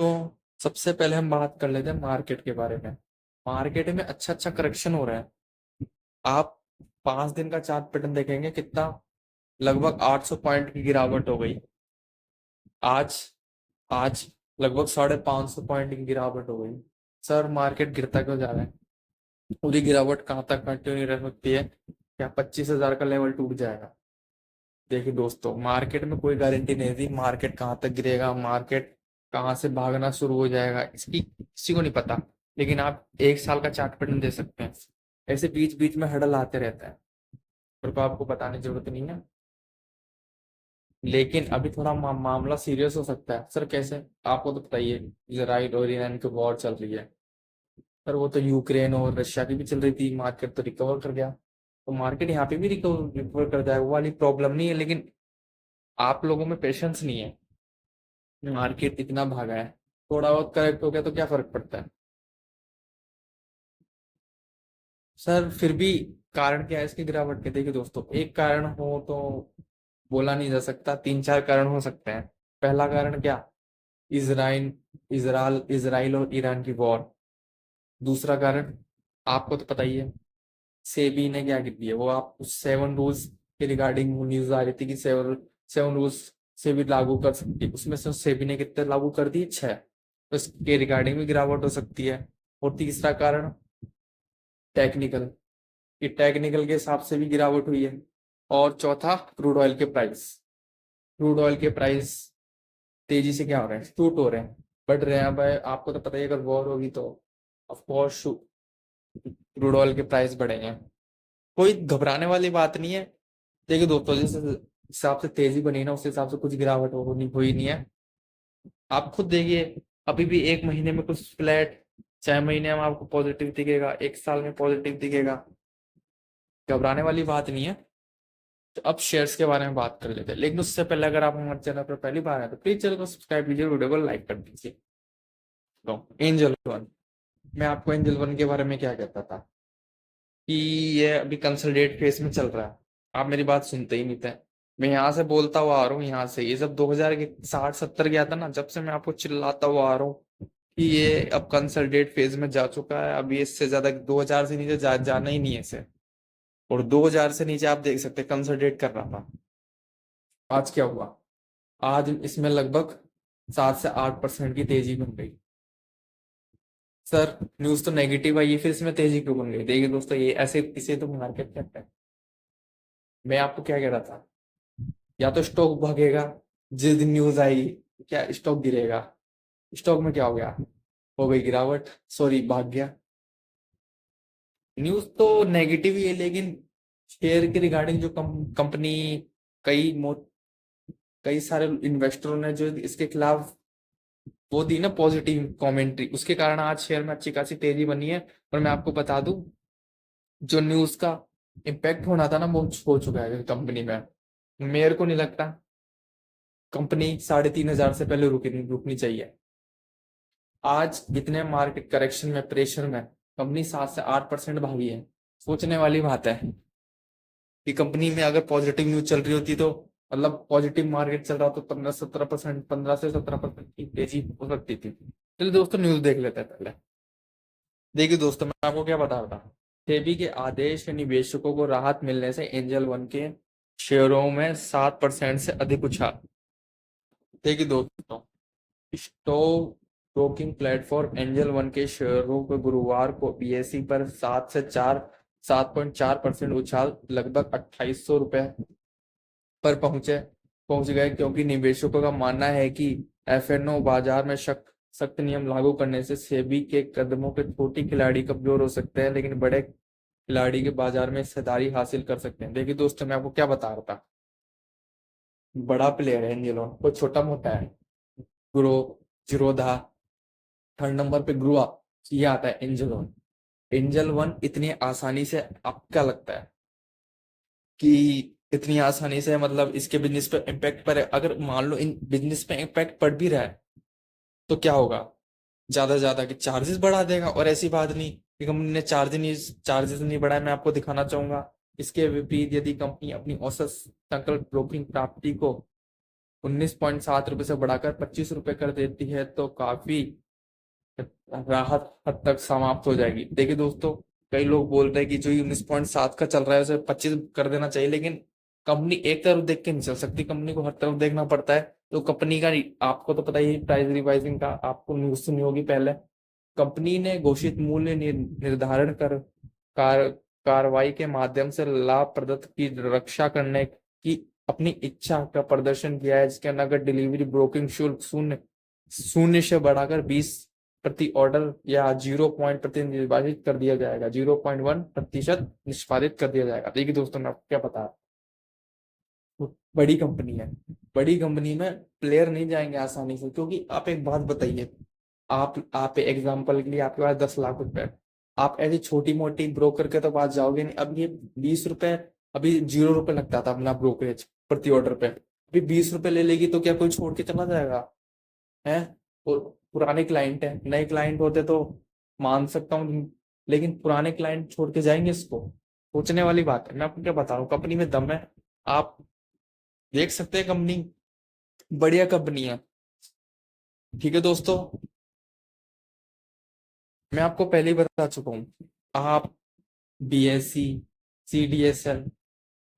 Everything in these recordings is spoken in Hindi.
तो सबसे पहले हम बात कर लेते हैं मार्केट के बारे में। मार्केट में अच्छा अच्छा करेक्शन हो रहा है। आप 5 दिन का चार्ट पैटर्न देखेंगे कितना, लगभग 800 पॉइंट की गिरावट हो गई। आज आज लगभग 550 पॉइंट की गिरावट हो गई। सर मार्केट गिरता क्यों जा रहा है? पूरी गिरावट कहाँ तक कंटिन्यू रह सकती है? क्या 25,000 का लेवल टूट जाएगा? देखिए दोस्तों, मार्केट में कोई गारंटी नहीं थी मार्केट कहाँ तक गिरेगा, मार्केट कहाँ से भागना शुरू हो जाएगा, इसकी किसी को नहीं पता। लेकिन आप 1 साल का चार्ट पैटर्न दे सकते हैं। ऐसे बीच बीच में हडल आते रहता है, पर को आपको बताने की जरूरत नहीं है। लेकिन अभी थोड़ा मामला सीरियस हो सकता है। सर कैसे? आपको तो बताइए, इजराइल और ईरान की वॉर चल रही है। सर वो तो यूक्रेन और रशिया की भी चल रही थी, मार्केट तो रिकवर कर गया। तो मार्केट यहाँ पे भी रिकवर रिकवर कर जाएगा, वो वाली प्रॉब्लम नहीं है। लेकिन आप लोगों में पेशेंस नहीं है। मार्केट इतना भागा है, थोड़ा बहुत करेक्ट हो गया तो क्या फर्क पड़ता है? सर फिर भी कारण क्या है इसकी गिरावट के? देखिए दोस्तों, एक कारण हो तो बोला नहीं जा सकता, 3 4 कारण हो सकते हैं। पहला कारण क्या? इजराइल इजराइल और ईरान की वॉर। दूसरा कारण आपको तो पता ही है, सेबी ने क्या कर दिया, वो आप 7 रूल्स के रिगार्डिंग न्यूज आ रही थी कि 7 रूल्स सेबी लागू कर सकती है, उसमें से सेबी ने कितने लागू कर दिए? 6। तो इसके रिगार्डिंग भी गिरावट हो सकती है। और तीसरा कारण टेक्निकल, कि टेक्निकल के हिसाब से भी गिरावट हुई है। और चौथा क्रूड ऑयल के प्राइस। क्रूड ऑयल के प्राइस तेजी से क्या हो रहे हैं? शूट हो रहे हैं, बढ़ रहे हैं। अब आपको तो पता ही है, अगर वॉर होगी तो ऑफ कोर्स क्रूड ऑयल के प्राइस बढ़ेंगे। कोई घबराने वाली बात नहीं है। देखिए दोस्तों, जिस हिसाब से तेजी बनी ना, उस हिसाब से कुछ गिरावट होनी हुई नहीं है। आप खुद देखिए, अभी भी 1 महीने में कुछ फ्लैट, 6 महीने में आपको पॉजिटिव दिखेगा, 1 साल में पॉजिटिव दिखेगा। घबराने वाली बात नहीं है। तो अब शेयर्स के बारे में बात कर लेते हैं, लेकिन उससे पहले अगर आप हमारे चैनल पर पहली बार आए तो प्लीज चैनल को सब्सक्राइब कीजिए, वीडियो को लाइक कर दीजिए। तो एंजल वन, मैं आपको एंजल वन के बारे में क्या कहता था कि ये अभी कंसोलिडेट फेज में चल रहा है। आप मेरी बात सुनते ही नहीं थे। मैं यहाँ से बोलता हुआ आ रहा हूँ, यहाँ से ये जब 2000 के 60 70 गया था ना, जब से मैं आपको चिल्लाता हुआ आ रहा हूँ कि ये अब कंसोलिडेट फेज में जा चुका है। अब ये इससे ज्यादा 2000 से नीचे जाना ही नहीं है इसे। और 2000 से नीचे आप देख सकते हैं कंसोलिडेट कर रहा था। आज क्या हुआ? आज इसमें लगभग 7 से 8% की तेजी बन गई। सर न्यूज तो नेगेटिव आई है, फिर इसमें तेजी क्यों बन गई? देखिए दोस्तों, ये ऐसे इसे तो मार्केट कहते हैं। मैं आपको क्या कह रहा था, या तो स्टॉक भागेगा, जिस दिन न्यूज आएगी क्या स्टॉक गिरेगा। स्टॉक में क्या हो गया? हो गई गिरावट, सॉरी भाग गया। न्यूज तो नेगेटिव ही है, लेकिन शेयर के रिगार्डिंग जो कंपनी, कई कई सारे इन्वेस्टरों ने जो इसके खिलाफ वो दी ना पॉजिटिव कमेंट्री, उसके कारण आज शेयर में अच्छी खासी तेजी बनी है। और मैं आपको बता दूं, जो न्यूज का इम्पैक्ट होना था ना, वो हो चुका है कंपनी में। मेरे को नहीं लगता कंपनी 3,500 से पहले रुकनी चाहिए। आज इतने मार्केट करेक्शन में, प्रेशर में कंपनी 7 से 8% भागी है। सोचने वाली बात है कि कंपनी में अगर पॉजिटिव न्यूज चल रही होती, तो मतलब पॉजिटिव मार्केट चल रहा तो 15 17%, 15 से 17% की तेजी हो सकती थी। चलिए दोस्तों, न्यूज देख लेते हैं पहले। देखिए दोस्तों, मैं आपको क्या बता रहा था, सेबी के आदेश से निवेशकों को राहत मिलने से एंजल वन के शेयरों में 7% से अधिक उछाल। देखिए दोस्तों, stock broking platform angel one के शेयरों को गुरुवार को बीएसई पर 7.4% उछाल, लगभग 2,800 रुपए पर पहुंच गए, क्योंकि निवेशकों का मानना है कि एफएनओ बाजार में सख्त नियम लागू करने से सेबी के कदमों पे छोटी खिलाड़ी कमजोर हो सकते हैं, लेकिन बड़े खिलाड़ी के बाजार में हिस्सेदारी हासिल कर सकते हैं। देखिए दोस्तों, मैं आपको क्या बता रहा था, बड़ा प्लेयर है एंजेलो, कोई छोटा मोटा है? ग्रो, जीरोधा, थर्ड नंबर पे ग्रुआ, ये आता है एंजल वन। एंजल वन इतनी आसानी से, आपको क्या लगता है कि इतनी आसानी से, मतलब इसके बिजनेस पे इम्पैक्ट पर अगर मान लो इन बिजनेस पे इम्पैक्ट पड़ भी रहा है, तो क्या होगा? ज्यादा से ज्यादा कि चार्जेस बढ़ा देगा। और ऐसी बात नहीं कि कंपनी ने चार्जेस नहीं बढ़ाए। मैं आपको दिखाना चाहूंगा, इसके विपरीत यदि कंपनी अपनी औसत संकल्प ब्रोकिंग प्राप्ति को 19.7 रुपए से बढ़ाकर 25 रुपए कर देती है तो काफी राहत हद तक समाप्त हो जाएगी। देखिए दोस्तों, कई लोग बोल रहे हैं कि जो 19.7 का चल रहा है उसे 25 कर देना चाहिए, लेकिन कंपनी एक तरफ देख के नहीं चल सकती, कंपनी को हर तरफ देखना पड़ता है। तो कंपनी का, आपको तो पता ही, प्राइस रिवाइजिंग का आपको न्यूज सुनी होगी पहले। कंपनी ने घोषित मूल्य निर्धारण कर कार कार्रवाई के माध्यम से लाभप्रदता की रक्षा करने की अपनी इच्छा का प्रदर्शन किया है, जिसके नगद डिलीवरी ब्रोकिंग शुल्क शून्य शून्य से बढ़ाकर 20 प्रति ऑर्डर या 0 पॉइंट प्रति निष्पादित कर दिया जाएगा, 0.1% निष्पादित कर दिया जाएगा। देखिए दोस्तों, मैं आपको क्या बता, बड़ी कंपनी है, बड़ी कंपनी में प्लेयर नहीं जाएंगे आसानी से, क्योंकि आप एक बात बताइए, आप एग्जाम्पल के लिए आपके पास 10 लाख रुपए, आप ऐसी छोटी मोटी ब्रोकर के तो पास जाओगे नहीं। अब ये 20 रुपए, अभी 0 रुपए लगता था अपना ब्रोकरेज प्रति ऑर्डर पे, अभी 20 रुपए ले लेगी तो क्या कोई छोड़ के चला जाएगा? है, और पुराने क्लाइंट है, नए क्लाइंट होते तो मान सकता हूँ, लेकिन पुराने क्लाइंट छोड़ के जाएंगे इसको? सोचने वाली बात है। मैं आपको क्या बता रहा हूँ, कंपनी में दम है। आप देख सकते हैं, कंपनी बढ़िया कंपनी है। ठीक है दोस्तों, मैं आपको पहले ही बता चुका हूँ, आप बीएससी, सीडीएसएल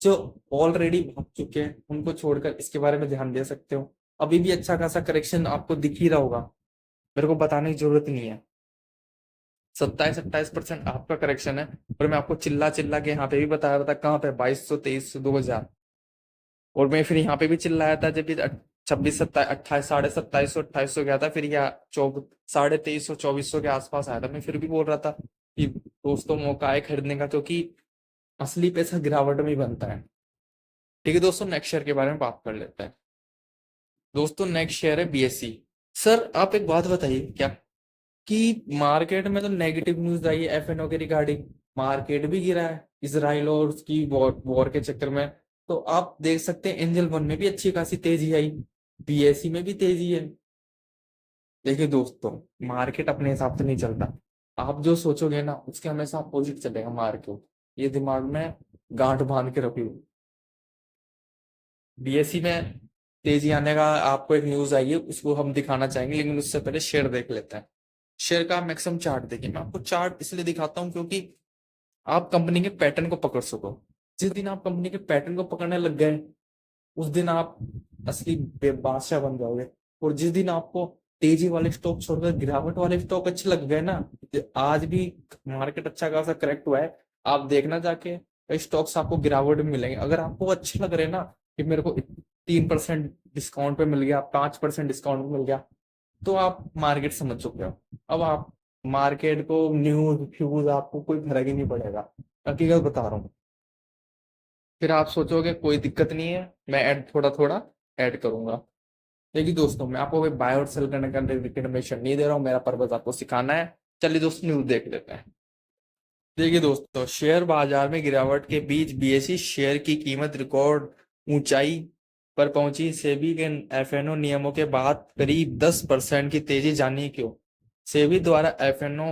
जो ऑलरेडी भाग चुके हैं उनको छोड़कर इसके बारे में ध्यान दे सकते हो। अभी भी अच्छा खासा करेक्शन आपको दिख ही रहा होगा, मेरे को बताने की जरूरत नहीं है। 27-28% आपका करेक्शन है, और मैं आपको चिल्ला चिल्ला के यहाँ पे भी बता रहा था, कहाँ पे 2200, 2300, 2000। और मैं फिर यहाँ पे भी चिल्लाया था जब ये 26, 27, 28, 27,500, 2800 गया था, फिर यह 23,500, 2400 के आसपास आया था। मैं फिर भी बोल रहा था कि दोस्तों, मौका है खरीदने का, क्योंकि असली पैसा गिरावट में ही बनता है। ठीक है दोस्तों, नेक्स्ट शेयर के बारे में बात कर लेते हैं। दोस्तों, नेक्स्ट शेयर है बीएससी। सर आप एक बात बताइए, क्या कि मार्केट में तो नेगेटिव न्यूज आई है एफएनओ के रिगार्डिंग, मार्केट भी गिरा है इसराइल और उसकी वॉर के चक्कर में। तो आप देख सकते हैं एंजल वन में भी अच्छी खासी तेजी आई, बीएससी में भी तेजी है। देखिए दोस्तों, मार्केट अपने हिसाब से नहीं चलता, आप जो सोचोगे ना उसके हमेशा अपोजिट चलेगा मार्केट, ये दिमाग में गांठ बांध के रखिए। बीएससी में तेजी आने का आपको एक न्यूज आई है, उसको हम दिखाना चाहेंगे, लेकिन उससे पहले शेयर देख लेते हैं। शेयर का मैक्सिमम चार्ट देखिए, मैं आपको चार्ट इसलिए दिखाता हूँ क्योंकि आप कंपनी के पैटर्न को पकड़ सको। जिस दिन आप कंपनी के पैटर्न को पकड़ने लग गए, उस दिन आप असली बादशाह बन जाओगे। और जिस दिन आपको तेजी वाले स्टॉक छोड़कर गिरावट वाले स्टॉक अच्छे लग गए ना, आज भी मार्केट अच्छा खासा करेक्ट हुआ है, आप देखना जाके कई स्टॉक्स आपको गिरावट में मिलेंगे। अगर आपको अच्छे लग रहे हैं ना कि मेरे को 3% डिस्काउंट पे मिल गया, 5% डिस्काउंट पे मिल गया, तो आप मार्केट समझ चुके हो। अब आप मार्केट को न्यूज फ्यूज आपको कोई फर्क ही नहीं पड़ेगा, हकीकत बता रहा हूँ। फिर आप सोचोगे कोई दिक्कत नहीं है, मैं ऐड थोड़ा थोड़ा ऐड करूंगा। देखिए दोस्तों, मैं आपको कोई बाय और सेल करने का रिकमेंडेशन नहीं दे रहा हूँ, मेरा पर्पज आपको सिखाना है। चलिए दोस्तों, न्यूज देख लेते हैं। देखिए दोस्तों, शेयर बाजार में गिरावट के बीच बीएसई शेयर की कीमत रिकॉर्ड ऊंचाई पर पहुंची। सेबी के एफएनओ नियमों के बाद करीब 10% की तेजी, जानिए क्यों। सेबी द्वारा एफएनओ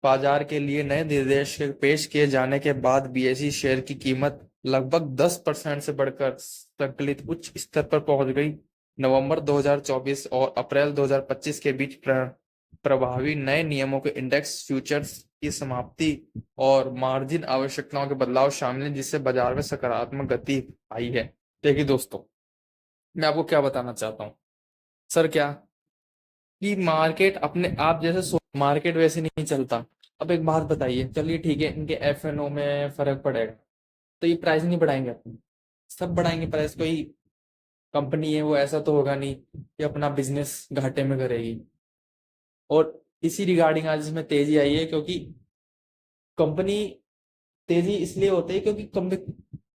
बाजार के लिए नए निर्देश पेश किए जाने के बाद बीएसई शेयर की कीमत लगभग 10% से बढ़कर संकलित उच्च स्तर पर पहुंच गई। नवंबर 2024 और अप्रैल 2025 के बीच प्रभावी नए नियमों के इंडेक्स फ्यूचर्स की समाप्ति और मार्जिन आवश्यकताओं के बदलाव शामिल हैं, जिससे बाजार में सकारात्मक गति आई है। देखिए दोस्तों, मैं आपको क्या बताना चाहता हूँ सर, क्या कि मार्केट अपने आप जैसे मार्केट वैसे नहीं चलता। अब एक बात बताइए, चलिए ठीक है, इनके एफएनओ में फर्क पड़ेगा तो ये प्राइस नहीं बढ़ाएंगे अपनी, सब बढ़ाएंगे प्राइस। कोई कंपनी है वो ऐसा तो होगा नहीं कि अपना बिजनेस घाटे में करेगी। और इसी रिगार्डिंग आज इसमें तेजी आई है, क्योंकि कंपनी, तेजी इसलिए होती है क्योंकि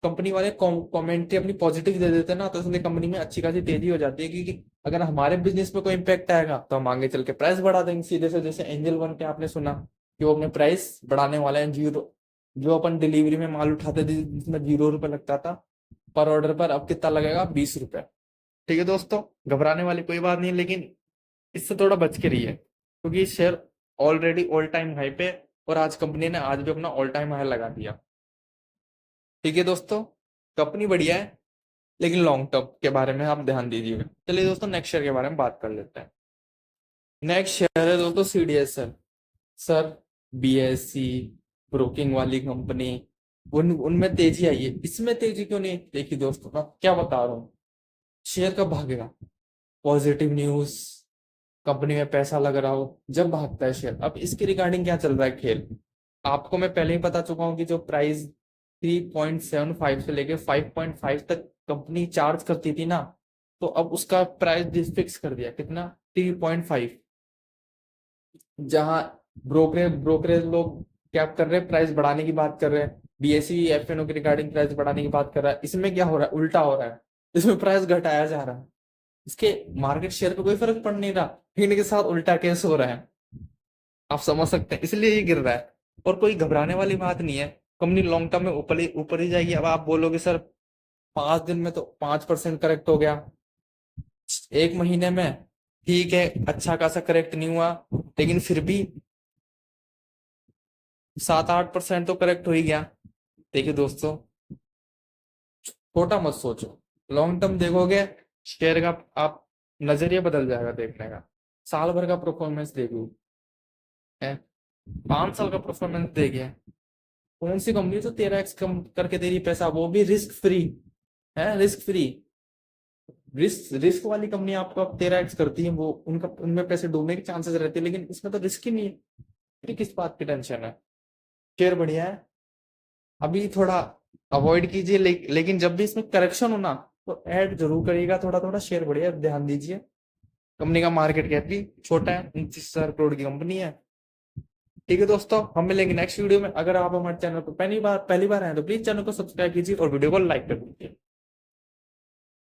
कंपनी वाले कमेंट्री अपनी पॉजिटिव दे देते हैं ना, तो इसलिए कंपनी में अच्छी खासी तेजी हो जाती है। क्योंकि अगर हमारे बिजनेस पे कोई इम्पैक्ट आएगा तो हम आगे चल के प्राइस बढ़ा देंगे सीधे से। जैसे एंजल वन के आपने सुना कि वो अपने प्राइस बढ़ाने वाले हैं, जीरो, जो अपन डिलीवरी में माल उठाते थे जिसमें 0 रुपए लगता था पर ऑर्डर पर, अब कितना लगेगा, 20 रुपए। ठीक है दोस्तों, घबराने वाली कोई बात नहीं, लेकिन इससे थोड़ा बच के रहिए, क्योंकि share already all time high पे, और आज कंपनी ने आज भी अपना ऑल टाइम हाई लगा दिया। ठीक है दोस्तों, कंपनी बढ़िया है, लेकिन लॉन्ग टर्म के बारे में आप ध्यान दीजिएगा। चलिए दोस्तों नेक्स्ट शेयर के बारे में बात कर लेते हैं। नेक्स्ट शेयर है दोस्तों CDSL। सर BSE ब्रोकिंग वाली कंपनी, उनमें तेजी आई है, इसमें तेजी क्यों नहीं? देखिए दोस्तों मैं क्या बता रहा हूँ, शेयर कब भागेगा? पॉजिटिव न्यूज, कंपनी में पैसा लग रहा हो, जब भागता है शेयर। अब इसके रिगार्डिंग क्या चल रहा है खेल, आपको मैं पहले ही बता चुका हूँ कि जो प्राइस 3.75 से लेके 5.5 तक कंपनी चार्ज करती थी ना, तो अब उसका प्राइस फिक्स कर दिया, कितना? 3.5। जहां ब्रोकरेज ब्रोकरेज लोग क्या कर रहे हैं, प्राइस बढ़ाने की बात कर रहे हैं, BSE FNO के रिगार्डिंग प्राइस बढ़ाने की बात कर रहा है, इसमें क्या हो रहा है? उल्टा हो रहा है, इसमें प्राइस घटाया जा रहा है। इसके मार्केट शेयर पे कोई फर्क पड़ नहीं रहा, लेकिन के साथ उल्टा केस हो रहा है। आप समझ सकते हैं, इसलिए ये गिर रहा है। और कोई घबराने वाली बात नहीं है, कंपनी लॉन्ग टर्म में ऊपर ही जाएगी। अब आप बोलोगे सर 5 दिन में तो 5% करेक्ट हो गया, 1 महीने में ठीक है अच्छा खासा करेक्ट नहीं हुआ, लेकिन फिर भी 7-8% तो करेक्ट हो ही गया। देखिए दोस्तों छोटा मत सोचो, लॉन्ग टर्म देखोगे शेयर का, आप नजरिया बदल जाएगा देखने का। साल भर का परफॉर्मेंस देखो है, 5 साल का परफॉर्मेंस देखिए, कौन सी कंपनी तो 13x कम करके दे रही पैसा, वो भी रिस्क फ्री है, रिस्क फ्री। रिस्क रिस्क वाली कंपनी आपको अब 13x करती है, वो उनका उनमें पैसे डूबने के चांसेस रहते हैं, लेकिन इसमें तो रिस्क ही नहीं है, फिर किस बात की टेंशन है? शेयर बढ़िया है, अभी थोड़ा अवॉइड कीजिए, लेकिन जब भी इसमें करेक्शन हो ना, तो ऐड जरूर करिएगा थोड़ा थोड़ा। शेयर बढ़िया है, ध्यान दीजिए। कंपनी का मार्केट कैप भी छोटा है, 29,000 करोड़ की कंपनी है। ठीक है दोस्तों, हम मिलेंगे नेक्स्ट वीडियो में। अगर आप हमारे चैनल पर पहली बार आए तो प्लीज चैनल को सब्सक्राइब कीजिए और वीडियो को लाइक कर दीजिए।